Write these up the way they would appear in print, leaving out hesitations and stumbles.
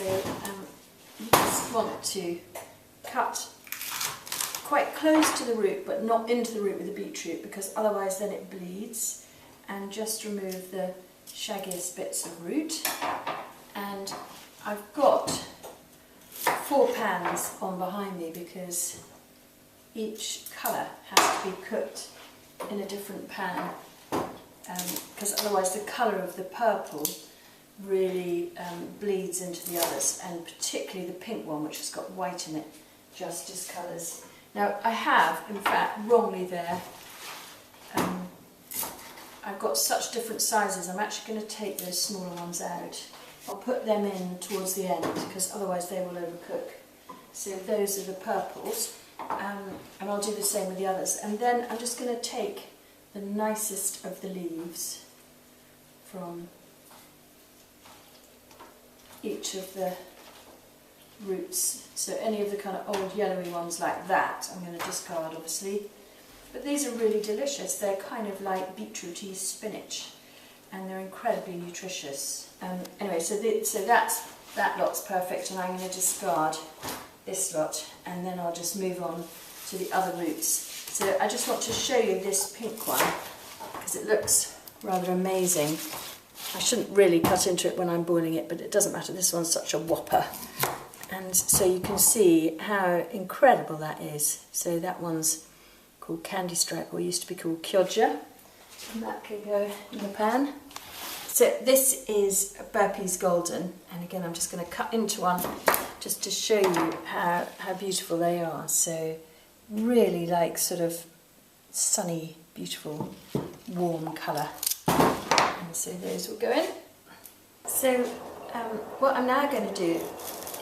So you just want to cut quite close to the root, but not into the root with the beetroot, because otherwise then it bleeds. And just remove the shaggiest bits of root. And I've got 4 pans on behind me because each colour has to be cooked in a different pan, because otherwise the colour of the purple really bleeds into the others, and particularly the pink one, which has got white in it, just discolours. Now I have, in fact, wrongly there, I've got such different sizes. I'm actually going to take those smaller ones out. I'll put them in towards the end because otherwise they will overcook. So those are the purples, and I'll do the same with the others. And then I'm just going to take the nicest of the leaves from each of the roots. So any of the kind of old yellowy ones like that I'm going to discard, obviously. But these are really delicious. They're kind of like beetrooty spinach, and they're incredibly nutritious. Anyway, so that lot's perfect, and I'm going to discard this lot, and then I'll just move on to the other roots. So I just want to show you this pink one because it looks rather amazing. I shouldn't really cut into it when I'm boiling it, but it doesn't matter. This one's such a whopper. And so you can see how incredible that is. So that one's called Candy Stripe, or used to be called Kyoja, and that can go in the pan. So this is Burpees Golden, and again I'm just going to cut into one just to show you how beautiful they are. So really like sort of sunny, beautiful, warm colour. And so those will go in. So what I'm now going to do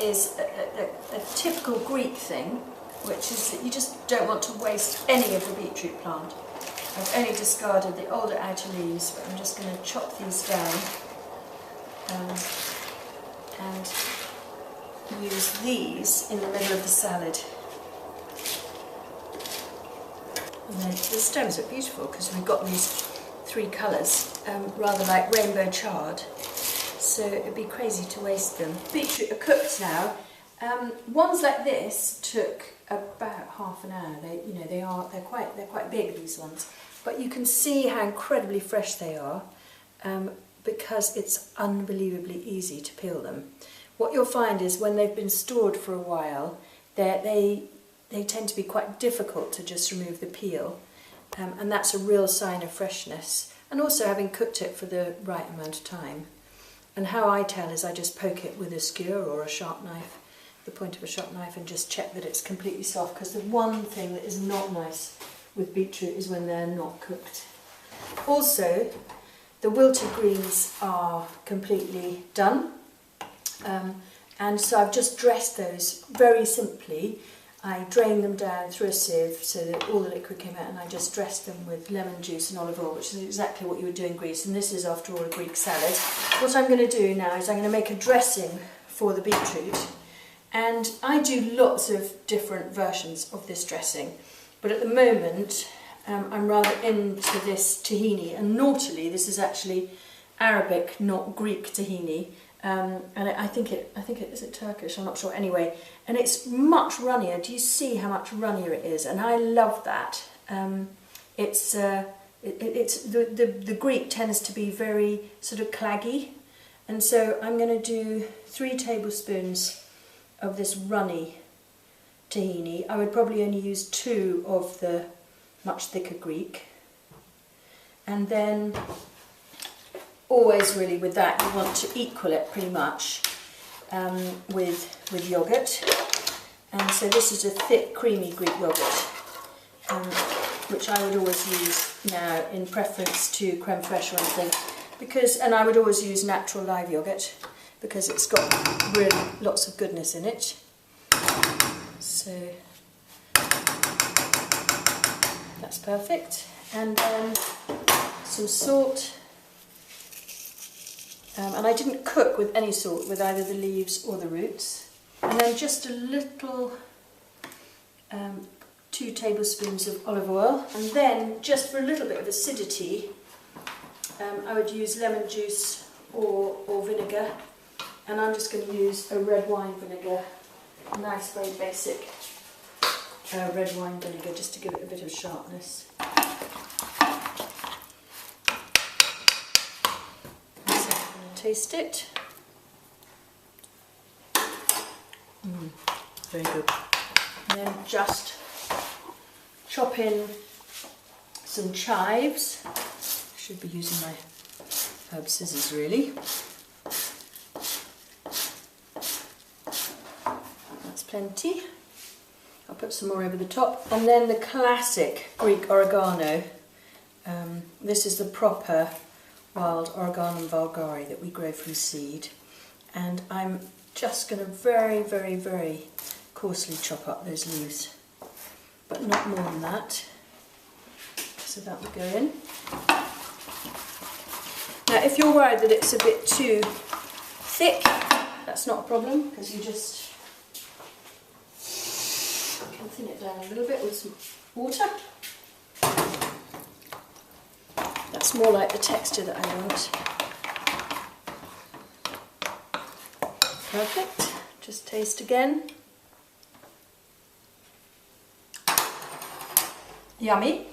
is a typical Greek thing, which is that you just don't want to waste any of the beetroot plant. I've only discarded the older outer leaves, but I'm just going to chop these down and use these in the middle of the salad. And then the stems are beautiful because we've got these 3 colours, rather like rainbow chard, so it'd be crazy to waste them. Beetroot are cooked now. Ones like this took about half an hour. They're quite big, these ones, but you can see how incredibly fresh they are, because it's unbelievably easy to peel them. What you'll find is when they've been stored for a while, they tend to be quite difficult to just remove the peel, and that's a real sign of freshness, and also having cooked it for the right amount of time. And how I tell is I just poke it with a skewer or a sharp knife, the point of a sharp knife, and just check that it's completely soft, because the one thing that is not nice with beetroot is when they're not cooked. Also, the wilted greens are completely done, and so I've just dressed those very simply. I drained them down through a sieve so that all the liquid came out, and I just dressed them with lemon juice and olive oil, which is exactly what you would do in Greece, and this is after all a Greek salad. What I'm going to do now is I'm going to make a dressing for the beetroot, and I do lots of different versions of this dressing, but at the moment I'm rather into this tahini, and naughtily this is actually Arabic, not Greek tahini. And I think it is it Turkish, I'm not sure, anyway, and it's much runnier. Do you see how much runnier it is? And I love that. It's the Greek tends to be very sort of claggy, and so I'm going to do 3 tablespoons of this runny tahini. I would probably only use 2 of the much thicker Greek, and then always really with that you want to equal it pretty much with yoghurt, and so this is a thick creamy Greek yoghurt, which I would always use now in preference to creme fraiche or anything, and I would always use natural live yoghurt because it's got really lots of goodness in it. So that's perfect, and then some salt. And I didn't cook with any salt with either the leaves or the roots. And then just a little 2 tablespoons of olive oil. And then just for a little bit of acidity, I would use lemon juice or vinegar. and I'm just going to use a red wine vinegar, a nice very basic red wine vinegar, just to give it a bit of sharpness. So I'm going to taste it. Very good. And then just chop in some chives. Should be using my herb scissors really. That's plenty. I'll put some more over the top. And then the classic Greek oregano. This is the proper wild Oregano vulgare that we grow from seed. And I'm just going to very, very, very coarsely chop up those leaves, but not more than that. So that will go in. Now if you're worried that it's a bit too thick, that's not a problem, because you just can thin it down a little bit with some water. That's more like the texture that I want. Perfect. Just taste again. Yummy.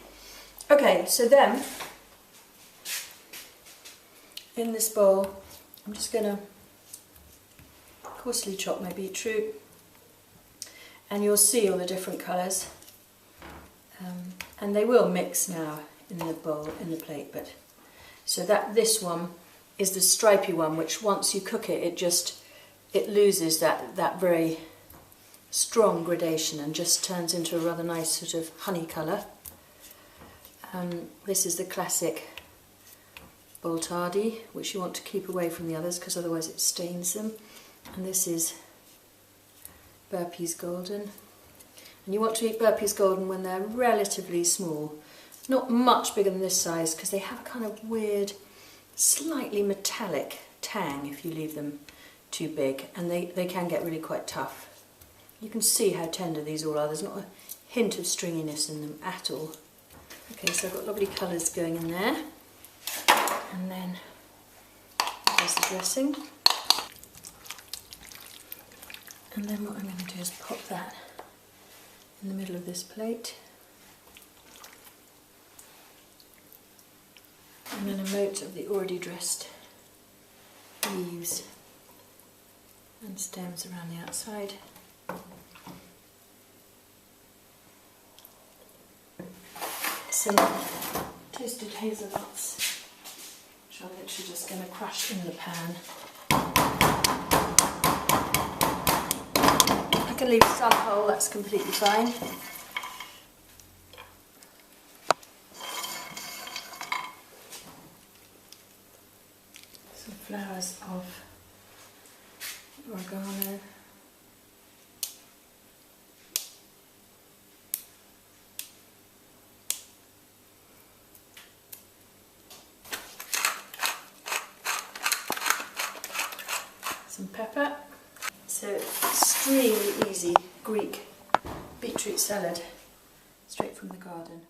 Okay, so then in this bowl I'm just going to coarsely chop my beetroot, and you'll see all the different colours, and they will mix now in the bowl, in the plate, but so that this one is the stripy one, which once you cook it, it loses that very strong gradation and just turns into a rather nice sort of honey colour. This is the classic Boltardi, which you want to keep away from the others because otherwise it stains them. And this is Burpees Golden. And you want to eat Burpees Golden when they're relatively small, not much bigger than this size, because they have a kind of weird, slightly metallic tang if you leave them too big, and they can get really quite tough. You can see how tender these all are. There's not a hint of stringiness in them at all. Okay, so I've got lovely colours going in there, and then there's the dressing. And then what I'm going to do is pop that in the middle of this plate, and then a mote of the already dressed leaves and stems around the outside. Some toasted hazelnuts, which I'm literally just going to crush in the pan. I can leave some whole, that's completely fine. Some flowers of oregano. Some pepper. So extremely easy Greek beetroot salad, straight from the garden.